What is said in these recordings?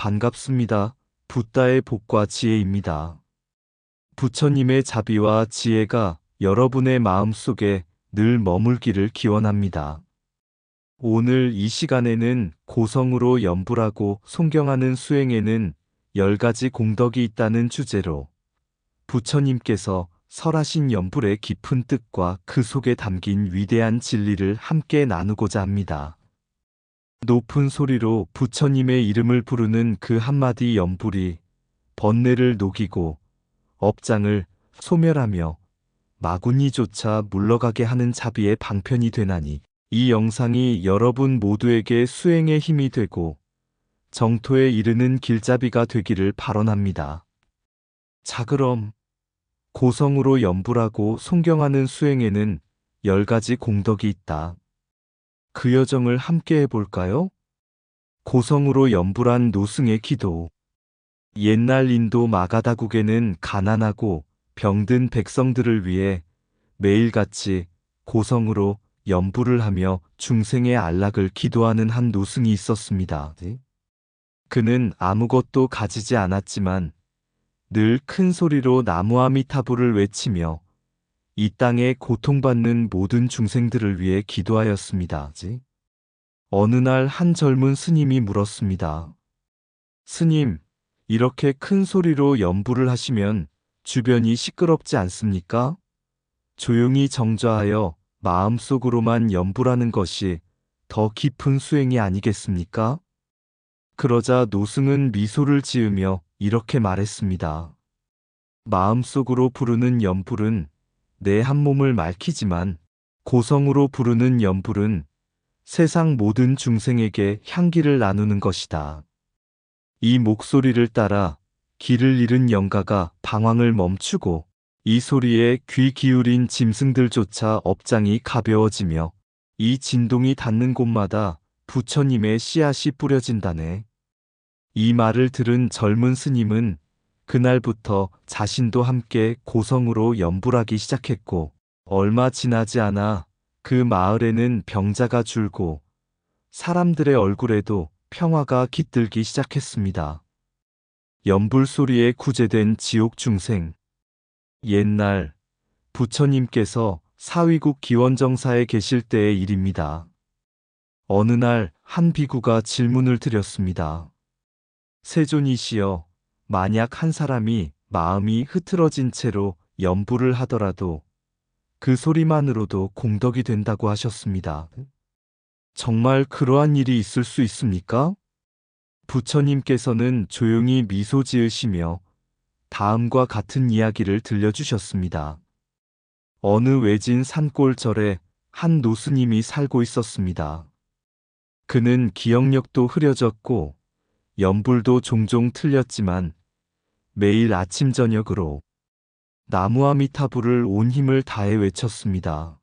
반갑습니다. 붓다의 복과 지혜입니다. 부처님의 자비와 지혜가 여러분의 마음속에 늘 머물기를 기원합니다. 오늘 이 시간에는 고성으로 염불하고 송경하는 수행에는 10가지 공덕이 있다는 주제로 부처님께서 설하신 염불의 깊은 뜻과 그 속에 담긴 위대한 진리를 함께 나누고자 합니다. 높은 소리로 부처님의 이름을 부르는 그 한마디 염불이 번뇌를 녹이고 업장을 소멸하며 마구니조차 물러가게 하는 자비의 방편이 되나니 이 영상이 여러분 모두에게 수행의 힘이 되고 정토에 이르는 길잡이가 되기를 발언합니다. 자, 그럼 고성으로 염불하고 송경하는 수행에는 10가지 공덕이 있다. 그 여정을 함께 해볼까요? 고성으로 염불한 노승의 기도. 옛날 인도 마가다국에는 가난하고 병든 백성들을 위해 매일같이 고성으로 염불을 하며 중생의 안락을 기도하는 한 노승이 있었습니다. 그는 아무것도 가지지 않았지만 늘 큰 소리로 나무아미타불을 외치며 이 땅에 고통받는 모든 중생들을 위해 기도하였습니다. 어느 날 한 젊은 스님이 물었습니다. 스님, 이렇게 큰 소리로 염불을 하시면 주변이 시끄럽지 않습니까? 조용히 정좌하여 마음속으로만 염불하는 것이 더 깊은 수행이 아니겠습니까? 그러자 노승은 미소를 지으며 이렇게 말했습니다. 마음속으로 부르는 염불은 내 한 몸을 맑히지만 고성으로 부르는 염불은 세상 모든 중생에게 향기를 나누는 것이다. 이 목소리를 따라 길을 잃은 영가가 방황을 멈추고 이 소리에 귀 기울인 짐승들조차 업장이 가벼워지며 이 진동이 닿는 곳마다 부처님의 씨앗이 뿌려진다네. 이 말을 들은 젊은 스님은 그날부터 자신도 함께 고성으로 염불하기 시작했고 얼마 지나지 않아 그 마을에는 병자가 줄고 사람들의 얼굴에도 평화가 깃들기 시작했습니다. 염불 소리에 구제된 지옥 중생. 옛날 부처님께서 사위국 기원정사에 계실 때의 일입니다. 어느 날 한 비구가 질문을 드렸습니다. 세존이시여, 만약 한 사람이 마음이 흐트러진 채로 염불을 하더라도 그 소리만으로도 공덕이 된다고 하셨습니다. 정말 그러한 일이 있을 수 있습니까? 부처님께서는 조용히 미소 지으시며 다음과 같은 이야기를 들려주셨습니다. 어느 외진 산골절에 한 노스님이 살고 있었습니다. 그는 기억력도 흐려졌고 염불도 종종 틀렸지만 매일 아침 저녁으로 나무아미타불을 온 힘을 다해 외쳤습니다.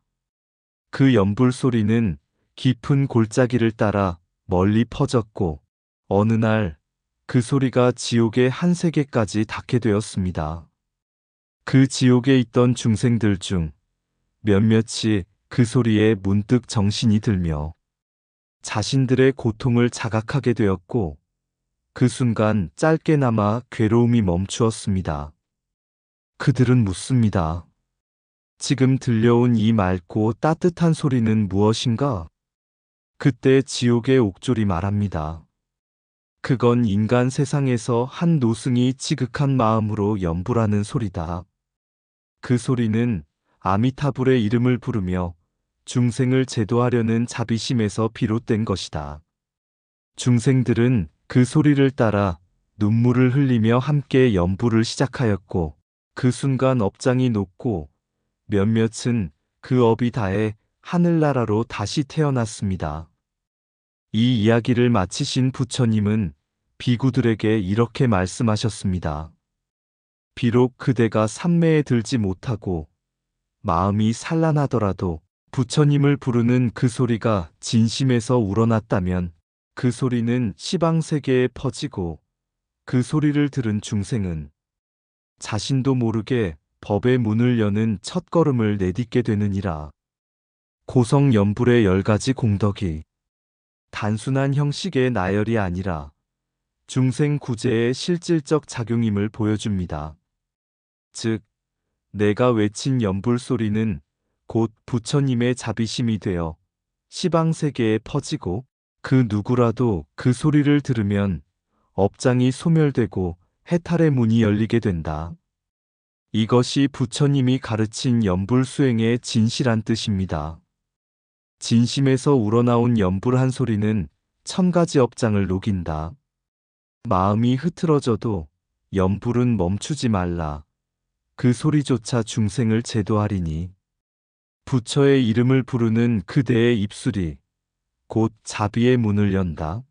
그 염불 소리는 깊은 골짜기를 따라 멀리 퍼졌고 어느 날 그 소리가 지옥의 한 세계까지 닿게 되었습니다. 그 지옥에 있던 중생들 중 몇몇이 그 소리에 문득 정신이 들며 자신들의 고통을 자각하게 되었고 그 순간 짧게나마 괴로움이 멈추었습니다. 그들은 묻습니다. 지금 들려온 이 맑고 따뜻한 소리는 무엇인가? 그때 지옥의 옥졸이 말합니다. 그건 인간 세상에서 한 노승이 지극한 마음으로 염불하는 소리다. 그 소리는 아미타불의 이름을 부르며 중생을 제도하려는 자비심에서 비롯된 것이다. 중생들은 그 소리를 따라 눈물을 흘리며 함께 염불을 시작하였고 그 순간 업장이 녹고 몇몇은 그 업이 다해 하늘나라로 다시 태어났습니다. 이 이야기를 마치신 부처님은 비구들에게 이렇게 말씀하셨습니다. 비록 그대가 삼매에 들지 못하고 마음이 산란하더라도 부처님을 부르는 그 소리가 진심에서 우러났다면 그 소리는 시방세계에 퍼지고 그 소리를 들은 중생은 자신도 모르게 법의 문을 여는 첫걸음을 내딛게 되느니라. 고성염불의 10가지 공덕이 단순한 형식의 나열이 아니라 중생 구제의 실질적 작용임을 보여줍니다. 즉, 내가 외친 연불 소리는 곧 부처님의 자비심이 되어 시방세계에 퍼지고 그 누구라도 그 소리를 들으면 업장이 소멸되고 해탈의 문이 열리게 된다. 이것이 부처님이 가르친 연불 수행의 진실한 뜻입니다. 진심에서 우러나온 연불 한 소리는 1000가지 업장을 녹인다. 마음이 흐트러져도 연불은 멈추지 말라. 그 소리조차 중생을 제도하리니. 부처의 이름을 부르는 그대의 입술이 곧 자비의 문을 연다.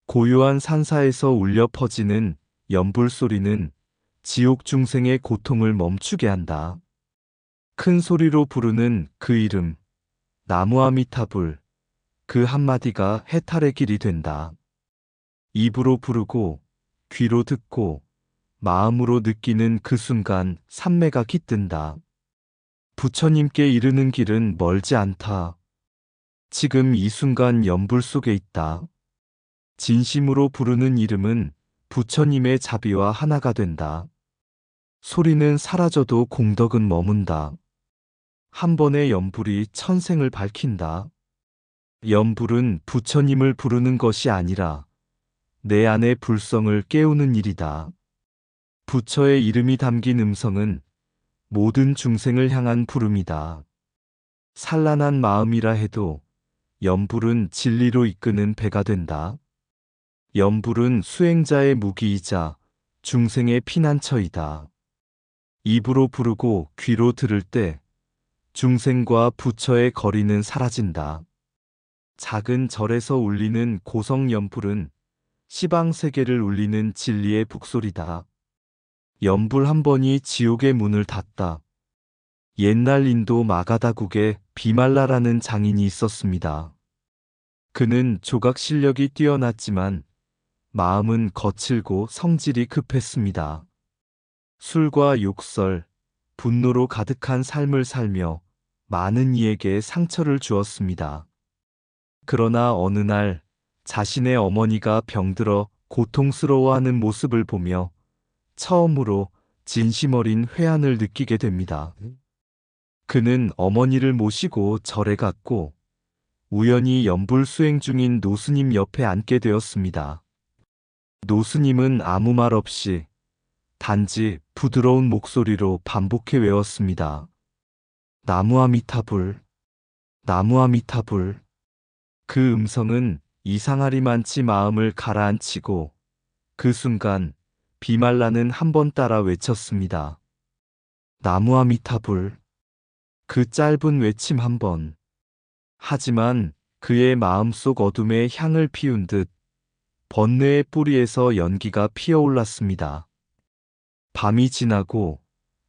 고요한 산사에서 울려 퍼지는 연불 소리는 지옥 중생의 고통을 멈추게 한다. 큰 소리로 부르는 그 이름, 나무아미타불, 그 한마디가 해탈의 길이 된다. 입으로 부르고 귀로 듣고 마음으로 느끼는 그 순간 삼매가 깃든다. 부처님께 이르는 길은 멀지 않다. 지금 이 순간 연불 속에 있다. 진심으로 부르는 이름은 부처님의 자비와 하나가 된다. 소리는 사라져도 공덕은 머문다. 한 번의 연불이 천생을 밝힌다. 연불은 부처님을 부르는 것이 아니라 내 안의 불성을 깨우는 일이다. 부처의 이름이 담긴 음성은 모든 중생을 향한 부름이다. 산란한 마음이라 해도 연불은 진리로 이끄는 배가 된다. 연불은 수행자의 무기이자 중생의 피난처이다. 입으로 부르고 귀로 들을 때 중생과 부처의 거리는 사라진다. 작은 절에서 울리는 고성연불은 시방세계를 울리는 진리의 북소리다. 연불 한 번이 지옥의 문을 닫다. 옛날 인도 마가다국에 비말라라는 장인이 있었습니다. 그는 조각 실력이 뛰어났지만 마음은 거칠고 성질이 급했습니다. 술과 욕설, 분노로 가득한 삶을 살며 많은 이에게 상처를 주었습니다. 그러나 어느 날 자신의 어머니가 병들어 고통스러워하는 모습을 보며 처음으로 진심 어린 회한을 느끼게 됩니다. 그는 어머니를 모시고 절에 갔고 우연히 연불 수행 중인 노스님 옆에 앉게 되었습니다. 노스님은 아무 말 없이 단지 부드러운 목소리로 반복해 외웠습니다. 나무아미타불, 나무아미타불. 그 음성은 이상하리만치 마음을 가라앉히고 그 순간 비말라는 한 번 따라 외쳤습니다. 나무아미타불. 그 짧은 외침 한 번. 하지만 그의 마음속 어둠에 향을 피운 듯 번뇌의 뿌리에서 연기가 피어올랐습니다. 밤이 지나고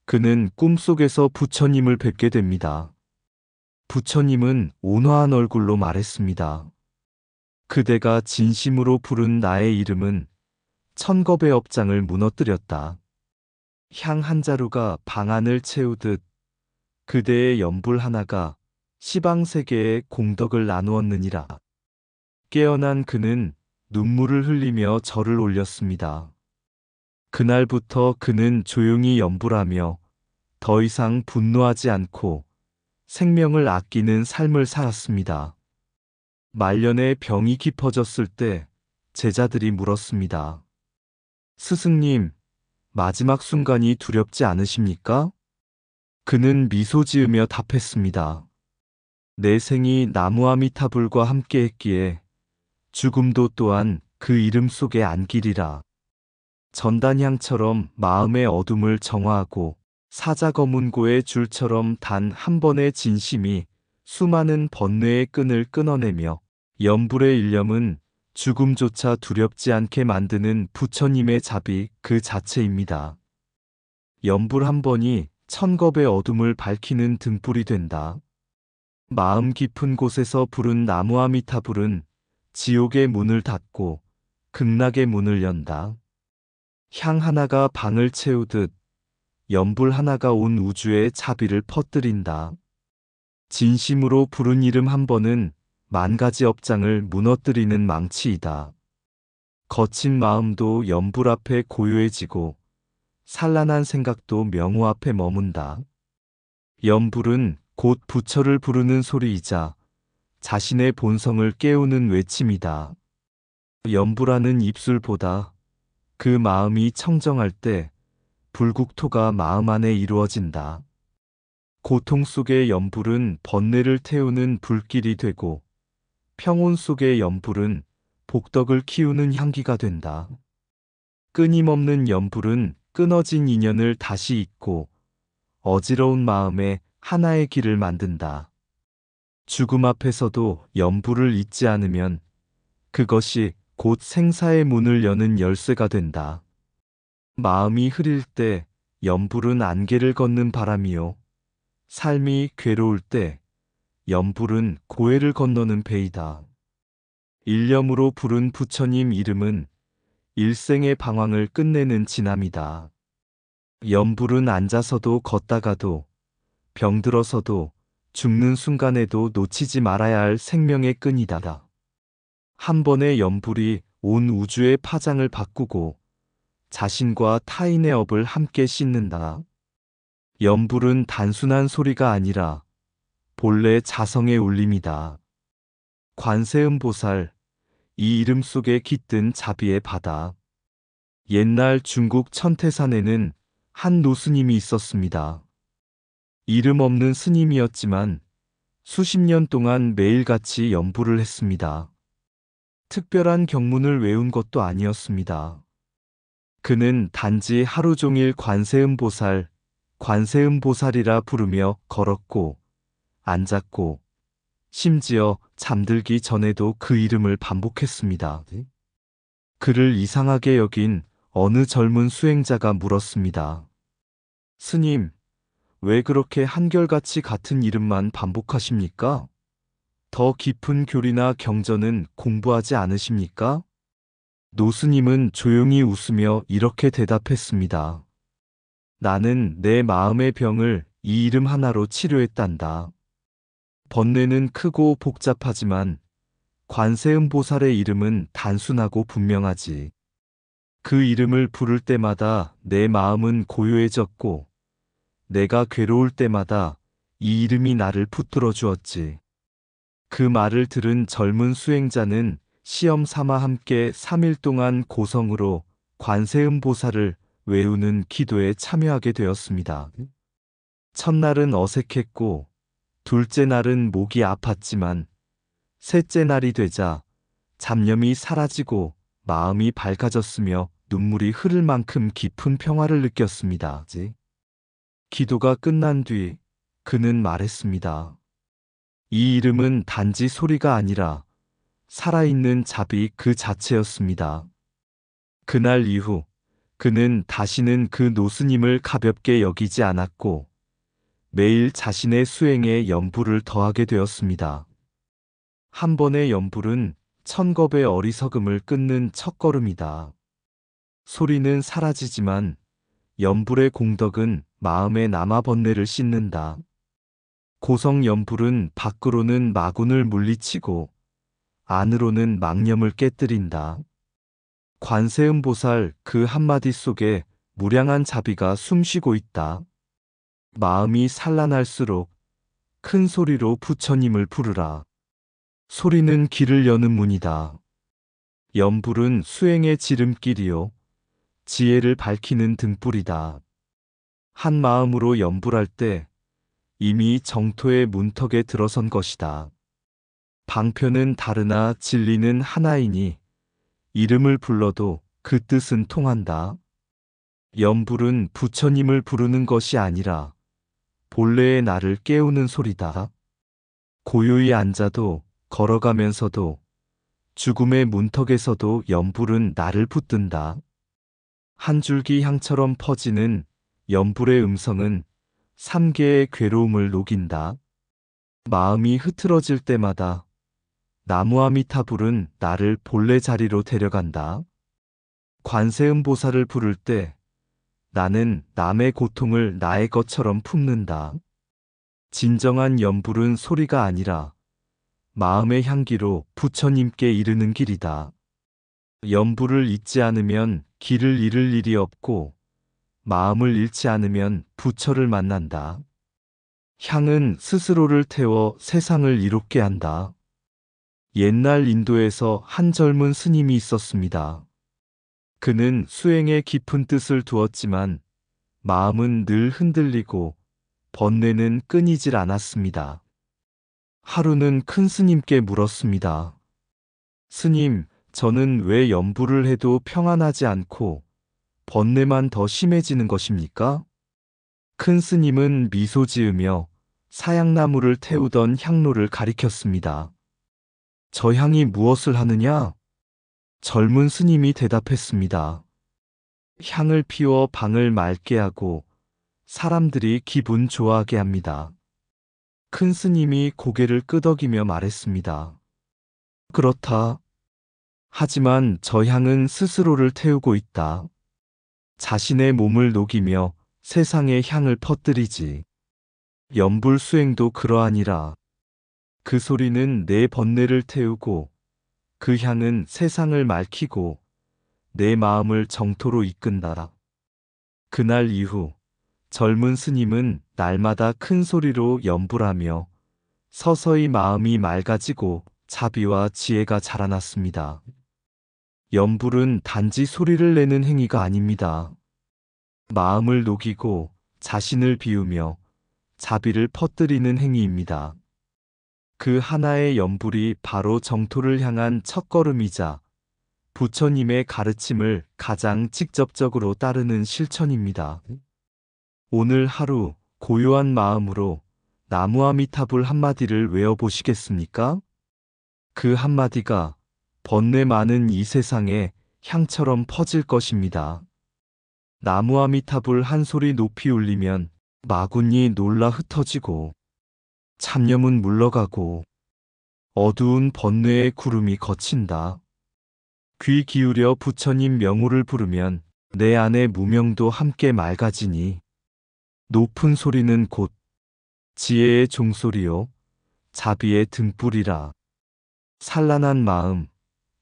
그는 꿈속에서 부처님을 뵙게 됩니다. 부처님은 온화한 얼굴로 말했습니다. 그대가 진심으로 부른 나의 이름은 1000겁의 업장을 무너뜨렸다. 향 한 자루가 방 안을 채우듯 그대의 연불 하나가 시방세계의 공덕을 나누었느니라. 깨어난 그는 눈물을 흘리며 절을 올렸습니다. 그날부터 그는 조용히 연불하며 더 이상 분노하지 않고 생명을 아끼는 삶을 살았습니다. 말년에 병이 깊어졌을 때 제자들이 물었습니다. 스승님, 마지막 순간이 두렵지 않으십니까? 그는 미소 지으며 답했습니다. 내 생이 나무아미타불과 함께 했기에 죽음도 또한 그 이름 속에 안기리라. 전단향처럼 마음의 어둠을 정화하고 사자거문고의 줄처럼 단 한 번의 진심이 수많은 번뇌의 끈을 끊어내며 연불의 일념은 죽음조차 두렵지 않게 만드는 부처님의 자비 그 자체입니다. 연불 한 번이 1000겁의 어둠을 밝히는 등불이 된다. 마음 깊은 곳에서 부른 나무아미타불은 지옥의 문을 닫고 극락의 문을 연다. 향 하나가 방을 채우듯 연불 하나가 온 우주에 자비를 퍼뜨린다. 진심으로 부른 이름 한 번은 10,000가지 업장을 무너뜨리는 망치이다. 거친 마음도 연불 앞에 고요해지고 산란한 생각도 명호 앞에 머문다. 연불은 곧 부처를 부르는 소리이자 자신의 본성을 깨우는 외침이다. 연불하는 입술보다 그 마음이 청정할 때 불국토가 마음 안에 이루어진다. 고통 속의 연불은 번뇌를 태우는 불길이 되고 평온 속의 연불은 복덕을 키우는 향기가 된다. 끊임없는 연불은 끊어진 인연을 다시 잇고 어지러운 마음에 하나의 길을 만든다. 죽음 앞에서도 연불을 잊지 않으면 그것이 곧 생사의 문을 여는 열쇠가 된다. 마음이 흐릴 때 연불은 안개를 걷는 바람이요. 삶이 괴로울 때 연불은 고해를 건너는 배이다. 일념으로 부른 부처님 이름은 일생의 방황을 끝내는 진함이다. 연불은 앉아서도 걷다가도 병들어서도 죽는 순간에도 놓치지 말아야 할 생명의 끈이다. 한 번의 연불이 온 우주의 파장을 바꾸고 자신과 타인의 업을 함께 씻는다. 연불은 단순한 소리가 아니라 본래 자성의 울림이다. 관세음보살, 이 이름 속에 깃든 자비의 바다. 옛날 중국 천태산에는 한 노스님이 있었습니다. 이름 없는 스님이었지만 수십 년 동안 매일같이 연불을 했습니다. 특별한 경문을 외운 것도 아니었습니다. 그는 단지 하루 종일 관세음보살, 관세음보살이라 부르며 걸었고, 앉았고, 심지어 잠들기 전에도 그 이름을 반복했습니다. 그를 이상하게 여긴 어느 젊은 수행자가 물었습니다. 스님, 왜 그렇게 한결같이 같은 이름만 반복하십니까? 더 깊은 교리나 경전은 공부하지 않으십니까? 노스님은 조용히 웃으며 이렇게 대답했습니다. 나는 내 마음의 병을 이 이름 하나로 치료했단다. 번뇌는 크고 복잡하지만 관세음보살의 이름은 단순하고 분명하지. 그 이름을 부를 때마다 내 마음은 고요해졌고 내가 괴로울 때마다 이 이름이 나를 붙들어 주었지. 그 말을 들은 젊은 수행자는 시험 삼아 함께 3일 동안 고성으로 관세음보살을 외우는 기도에 참여하게 되었습니다. 첫날은 어색했고 둘째 날은 목이 아팠지만 셋째 날이 되자 잡념이 사라지고 마음이 밝아졌으며 눈물이 흐를 만큼 깊은 평화를 느꼈습니다. 기도가 끝난 뒤 그는 말했습니다. 이 이름은 단지 소리가 아니라 살아있는 자비 그 자체였습니다. 그날 이후 그는 다시는 그 노스님을 가볍게 여기지 않았고 매일 자신의 수행에 연불을 더하게 되었습니다. 한 번의 연불은 1000겁의 어리석음을 끊는 첫걸음이다. 소리는 사라지지만 연불의 공덕은 마음의 남아 번뇌를 씻는다. 고성 연불은 밖으로는 마군을 물리치고 안으로는 망념을 깨뜨린다. 관세음보살 그 한마디 속에 무량한 자비가 숨쉬고 있다. 마음이 산란할수록 큰 소리로 부처님을 부르라. 소리는 길을 여는 문이다. 연불은 수행의 지름길이요. 지혜를 밝히는 등불이다. 한 마음으로 연불할 때 이미 정토의 문턱에 들어선 것이다. 방편은 다르나 진리는 하나이니 이름을 불러도 그 뜻은 통한다. 연불은 부처님을 부르는 것이 아니라 본래의 나를 깨우는 소리다. 고요히 앉아도 걸어가면서도 죽음의 문턱에서도 연불은 나를 붙든다. 한 줄기 향처럼 퍼지는 연불의 음성은 3개의 괴로움을 녹인다. 마음이 흐트러질 때마다 나무아미타불은 나를 본래 자리로 데려간다. 관세음보살을 부를 때 나는 남의 고통을 나의 것처럼 품는다. 진정한 연불은 소리가 아니라 마음의 향기로 부처님께 이르는 길이다. 염불을 잊지 않으면 길을 잃을 일이 없고 마음을 잃지 않으면 부처를 만난다. 향은 스스로를 태워 세상을 이롭게 한다. 옛날 인도에서 한 젊은 스님이 있었습니다. 그는 수행에 깊은 뜻을 두었지만 마음은 늘 흔들리고 번뇌는 끊이질 않았습니다. 하루는 큰 스님께 물었습니다. 스님, 저는 왜 염불을 해도 평안하지 않고 번뇌만 더 심해지는 것입니까? 큰 스님은 미소 지으며 사양나무를 태우던 향로를 가리켰습니다. 저 향이 무엇을 하느냐? 젊은 스님이 대답했습니다. 향을 피워 방을 맑게 하고 사람들이 기분 좋아하게 합니다. 큰 스님이 고개를 끄덕이며 말했습니다. 그렇다. 하지만 저 향은 스스로를 태우고 있다. 자신의 몸을 녹이며 세상에 향을 퍼뜨리지. 염불 수행도 그러하니라. 그 소리는 내 번뇌를 태우고 그 향은 세상을 맑히고 내 마음을 정토로 이끈다라. 그날 이후 젊은 스님은 날마다 큰 소리로 염불하며 서서히 마음이 맑아지고 자비와 지혜가 자라났습니다. 염불은 단지 소리를 내는 행위가 아닙니다. 마음을 녹이고 자신을 비우며 자비를 퍼뜨리는 행위입니다. 그 하나의 염불이 바로 정토를 향한 첫걸음이자 부처님의 가르침을 가장 직접적으로 따르는 실천입니다. 오늘 하루 고요한 마음으로 나무아미타불 한마디를 외워보시겠습니까? 그 한마디가 번뇌 많은 이 세상에 향처럼 퍼질 것입니다. 나무아미타불 한 소리 높이 울리면 마군이 놀라 흩어지고 잡념은 물러가고 어두운 번뇌의 구름이 걷힌다. 귀 기울여 부처님 명호를 부르면 내 안의 무명도 함께 맑아지니 높은 소리는 곧 지혜의 종소리요 자비의 등불이라. 산란한 마음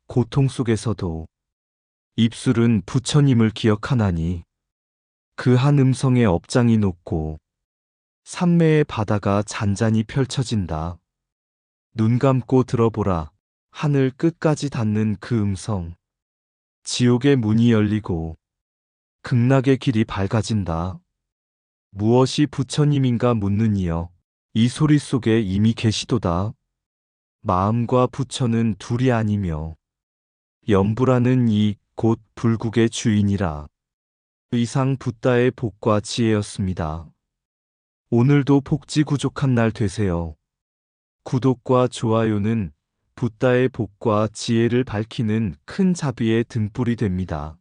고통 속에서도 입술은 부처님을 기억하나니 그 한 음성에 업장이 높고 삼매의 바다가 잔잔히 펼쳐진다. 눈 감고 들어보라. 하늘 끝까지 닿는 그 음성. 지옥의 문이 열리고 극락의 길이 밝아진다. 무엇이 부처님인가 묻느니여. 이 소리 속에 이미 계시도다. 마음과 부처는 둘이 아니며 염불하는 이 곧 불국의 주인이라. 이상 붓다의 복과 지혜였습니다. 오늘도 복지구족한 날 되세요. 구독과 좋아요는 붓다의 복과 지혜를 밝히는 큰 자비의 등불이 됩니다.